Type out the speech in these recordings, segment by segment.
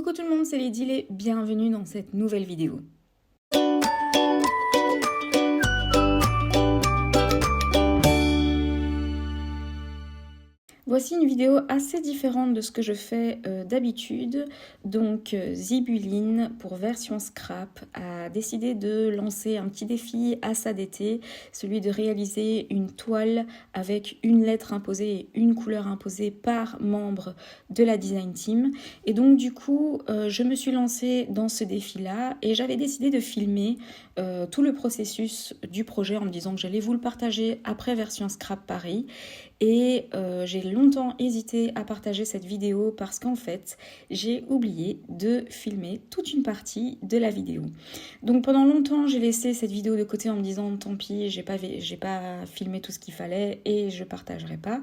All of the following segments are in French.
Coucou tout le monde, c'est Lady et bienvenue dans cette nouvelle vidéo. Voici une vidéo assez différente de ce que je fais d'habitude. Donc Zibuline, pour version scrap, a décidé de lancer un petit défi à sa d'été, celui de réaliser une toile avec une lettre imposée et une couleur imposée par membre de la design team. Et donc du coup, je me suis lancée dans ce défi-là et j'avais décidé de filmer tout le processus du projet en me disant que j'allais vous le partager après version scrap Paris. Et j'ai longtemps hésité à partager cette vidéo parce qu'en fait, j'ai oublié de filmer toute une partie de la vidéo. Donc pendant longtemps, j'ai laissé cette vidéo de côté en me disant tant pis, j'ai pas filmé tout ce qu'il fallait et je partagerai pas.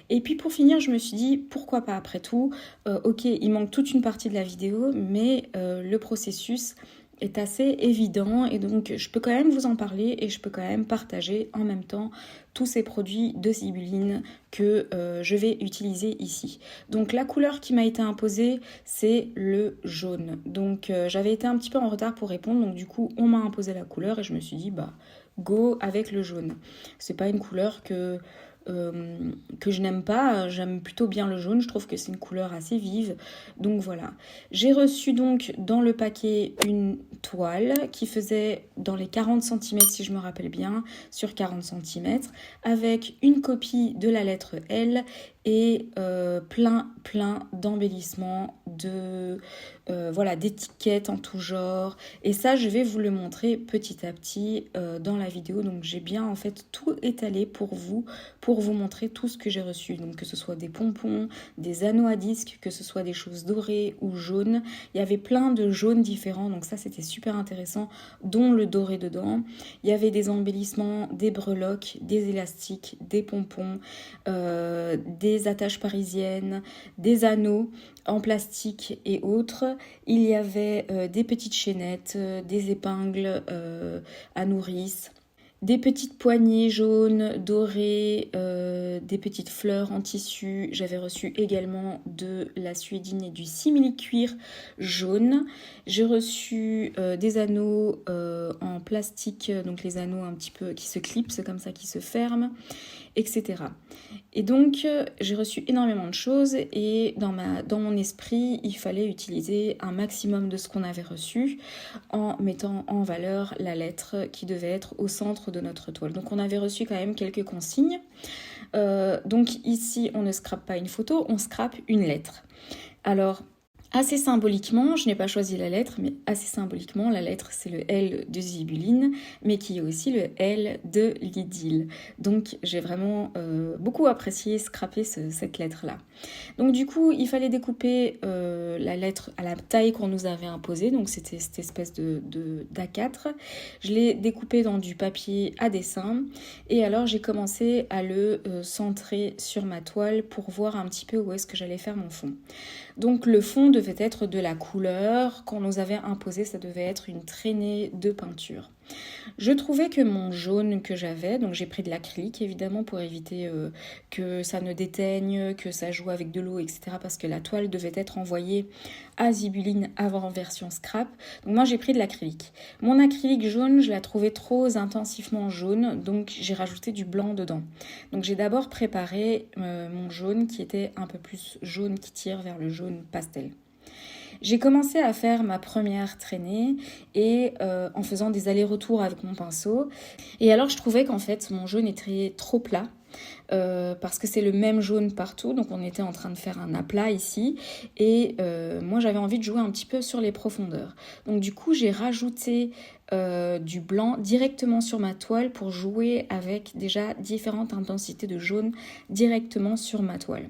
Et puis pour finir, je me suis dit pourquoi pas après tout. Ok, il manque toute une partie de la vidéo, mais le processus est assez évident et donc je peux quand même vous en parler et je peux quand même partager en même temps tous ces produits de Zibuline que je vais utiliser ici. Donc la couleur qui m'a été imposée, c'est le jaune. Donc j'avais été un petit peu en retard pour répondre, donc du coup on m'a imposé la couleur et je me suis dit bah go avec le jaune. C'est pas une couleur que je n'aime pas, j'aime plutôt bien le jaune, je trouve que c'est une couleur assez vive, donc voilà. J'ai reçu donc dans le paquet une toile qui faisait dans les 40 cm si je me rappelle bien, sur 40 cm, avec une copie de la lettre L et plein d'embellissements, voilà, d'étiquettes en tout genre. Et ça, je vais vous le montrer petit à petit dans la vidéo. Donc j'ai bien en fait tout étalé pour vous montrer tout ce que j'ai reçu. Donc que ce soit des pompons, des anneaux à disque, que ce soit des choses dorées ou jaunes. Il y avait plein de jaunes différents, donc ça c'était super intéressant, dont le doré dedans. Il y avait des embellissements, des breloques, des élastiques, des pompons, des attaches parisiennes, des anneaux en plastique et autres. Il y avait des petites chaînettes, des épingles à nourrice, des petites poignées jaunes, dorées, des petites fleurs en tissu. J'avais reçu également de la suédine et du simili-cuir jaune. J'ai reçu des anneaux en plastique, donc les anneaux un petit peu qui se clipsent comme ça, qui se ferment, etc. Et donc j'ai reçu énormément de choses et dans mon esprit il fallait utiliser un maximum de ce qu'on avait reçu en mettant en valeur la lettre qui devait être au centre de notre toile. Donc on avait reçu quand même quelques consignes. Donc ici on ne scrape pas une photo, on scrape une lettre. Alors assez symboliquement, je n'ai pas choisi la lettre, mais assez symboliquement, la lettre c'est le L de Zibuline, mais qui est aussi le L de l'idylle. Donc j'ai vraiment beaucoup apprécié scraper cette lettre-là. Donc du coup, il fallait découper la lettre à la taille qu'on nous avait imposée, donc c'était cette espèce d'A4. Je l'ai découpé dans du papier à dessin, et alors j'ai commencé à le centrer sur ma toile pour voir un petit peu où est-ce que j'allais faire mon fond. Donc le fond devait être de la couleur qu'on nous avait imposé, ça devait être une traînée de peinture. Je trouvais que mon jaune que j'avais, donc j'ai pris de l'acrylique évidemment pour éviter que ça ne déteigne, que ça joue avec de l'eau, etc. parce que la toile devait être envoyée à Zibuline avant version scrap. Donc moi j'ai pris de l'acrylique. Mon acrylique jaune, je la trouvais trop intensivement jaune, donc j'ai rajouté du blanc dedans. Donc j'ai d'abord préparé mon jaune qui était un peu plus jaune, qui tire vers le jaune pastel. J'ai commencé à faire ma première traînée et en faisant des allers-retours avec mon pinceau. Et alors je trouvais qu'en fait mon jaune était trop plat. Parce que c'est le même jaune partout, donc on était en train de faire un aplat ici et moi j'avais envie de jouer un petit peu sur les profondeurs, donc du coup j'ai rajouté du blanc directement sur ma toile pour jouer avec déjà différentes intensités de jaune directement sur ma toile.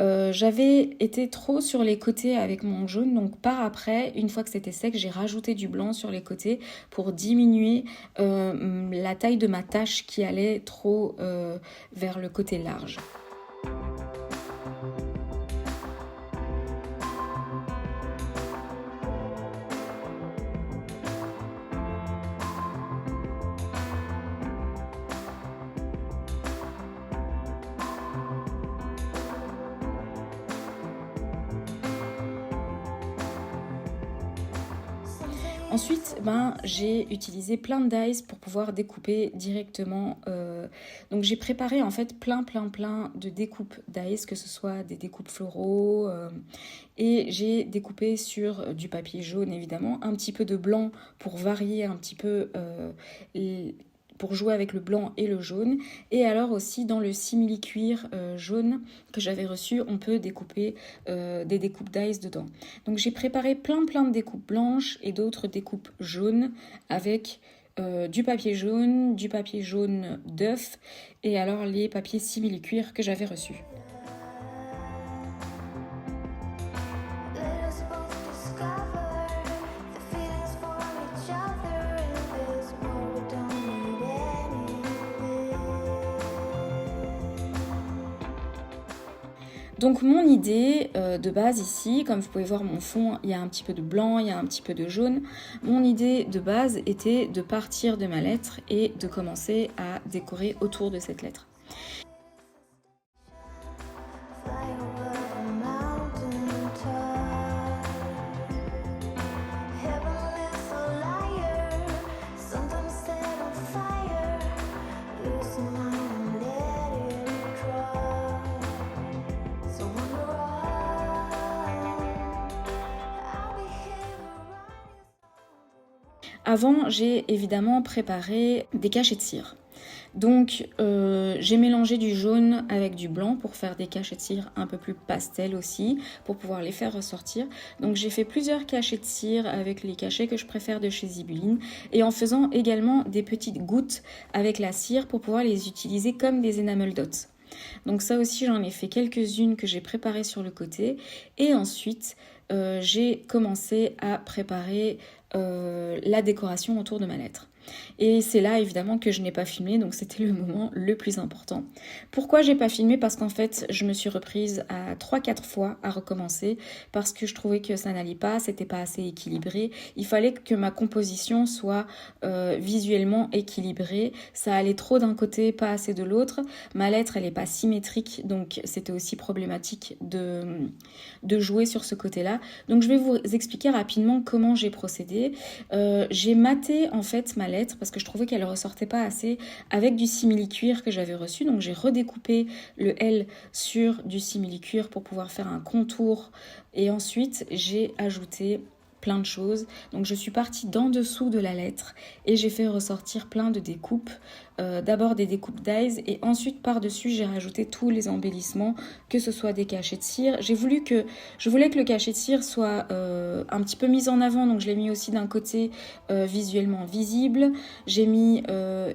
J'avais été trop sur les côtés avec mon jaune, donc par après, une fois que c'était sec, j'ai rajouté du blanc sur les côtés pour diminuer la taille de ma tache qui allait trop vers le côté large. Ensuite, j'ai utilisé plein de dies pour pouvoir découper directement. Donc j'ai préparé en fait plein de découpes dies, que ce soit des découpes floraux. Et j'ai découpé sur du papier jaune évidemment, un petit peu de blanc pour varier un petit peu pour jouer avec le blanc et le jaune. Et alors aussi dans le simili-cuir jaune que j'avais reçu, on peut découper des découpes dies dedans. Donc j'ai préparé plein de découpes blanches et d'autres découpes jaunes avec du papier jaune d'œuf et alors les papiers simili-cuir que j'avais reçus. Donc mon idée de base ici, comme vous pouvez voir mon fond, il y a un petit peu de blanc, il y a un petit peu de jaune. Mon idée de base était de partir de ma lettre et de commencer à décorer autour de cette lettre. Avant, j'ai évidemment préparé des cachets de cire. Donc, j'ai mélangé du jaune avec du blanc pour faire des cachets de cire un peu plus pastel aussi, pour pouvoir les faire ressortir. Donc, j'ai fait plusieurs cachets de cire avec les cachets que je préfère de chez Zibuline et en faisant également des petites gouttes avec la cire pour pouvoir les utiliser comme des enamel dots. Donc ça aussi, j'en ai fait quelques-unes que j'ai préparées sur le côté. Et ensuite, j'ai commencé à préparer la décoration autour de ma lettre. Et c'est là évidemment que je n'ai pas filmé, donc c'était le moment le plus important. Pourquoi j'ai pas filmé? Parce qu'en fait je me suis reprise à 3-4 fois à recommencer parce que je trouvais que ça n'allait pas, c'était pas assez équilibré. Il fallait que ma composition soit visuellement équilibrée. Ça allait trop d'un côté, pas assez de l'autre. Ma lettre elle est pas symétrique, donc c'était aussi problématique de jouer sur ce côté-là. Donc je vais vous expliquer rapidement comment j'ai procédé. J'ai maté en fait ma lettre parce que je trouvais qu'elle ressortait pas assez avec du simili-cuir que j'avais reçu. Donc j'ai redécoupé le L sur du simili-cuir pour pouvoir faire un contour et ensuite j'ai ajouté plein de choses. Donc je suis partie d'en dessous de la lettre et j'ai fait ressortir plein de découpes. D'abord des découpes dies et ensuite par-dessus j'ai rajouté tous les embellissements, que ce soit des cachets de cire. Je voulais que le cachet de cire soit un petit peu mis en avant, donc je l'ai mis aussi d'un côté visuellement visible. J'ai mis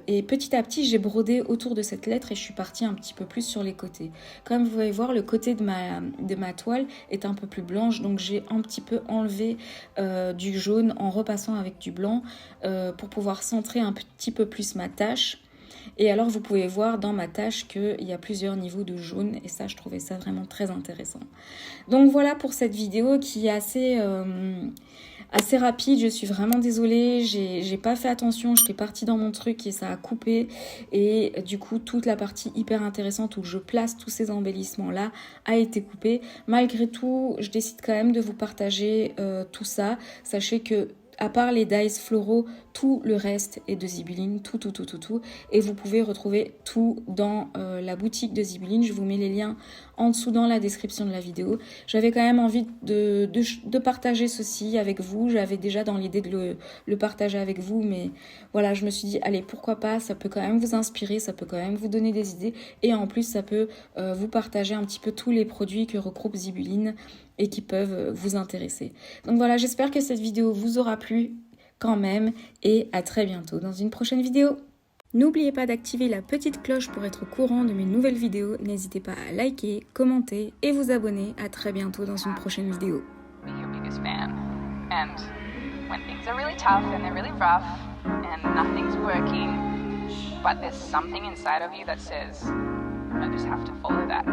et petit à petit j'ai brodé autour de cette lettre et je suis partie un petit peu plus sur les côtés. Comme vous pouvez voir, le côté de ma toile est un peu plus blanche, donc j'ai un petit peu enlevé du jaune en repassant avec du blanc pour pouvoir centrer un petit peu plus ma tâche. Et alors vous pouvez voir dans ma tâche qu'il y a plusieurs niveaux de jaune et ça je trouvais ça vraiment très intéressant. Donc voilà pour cette vidéo qui est assez rapide. Je suis vraiment désolée, j'ai pas fait attention, j'étais partie dans mon truc et ça a coupé et du coup toute la partie hyper intéressante où je place tous ces embellissements là a été coupée. Malgré tout je décide quand même de vous partager tout ça. Sachez que à part les dies floraux, tout le reste est de Zibuline, tout. Et vous pouvez retrouver tout dans la boutique de Zibuline. Je vous mets les liens en dessous dans la description de la vidéo. J'avais quand même envie de partager ceci avec vous. J'avais déjà dans l'idée de le partager avec vous. Mais voilà, je me suis dit, allez, pourquoi pas, ça peut quand même vous inspirer, ça peut quand même vous donner des idées. Et en plus, ça peut vous partager un petit peu tous les produits que regroupe Zibuline et qui peuvent vous intéresser. Donc voilà, j'espère que cette vidéo vous aura plu quand même et à très bientôt dans une prochaine vidéo. N'oubliez pas d'activer la petite cloche pour être au courant de mes nouvelles vidéos. N'hésitez pas à liker, commenter et vous abonner. À très bientôt dans une prochaine vidéo. I just have to follow that.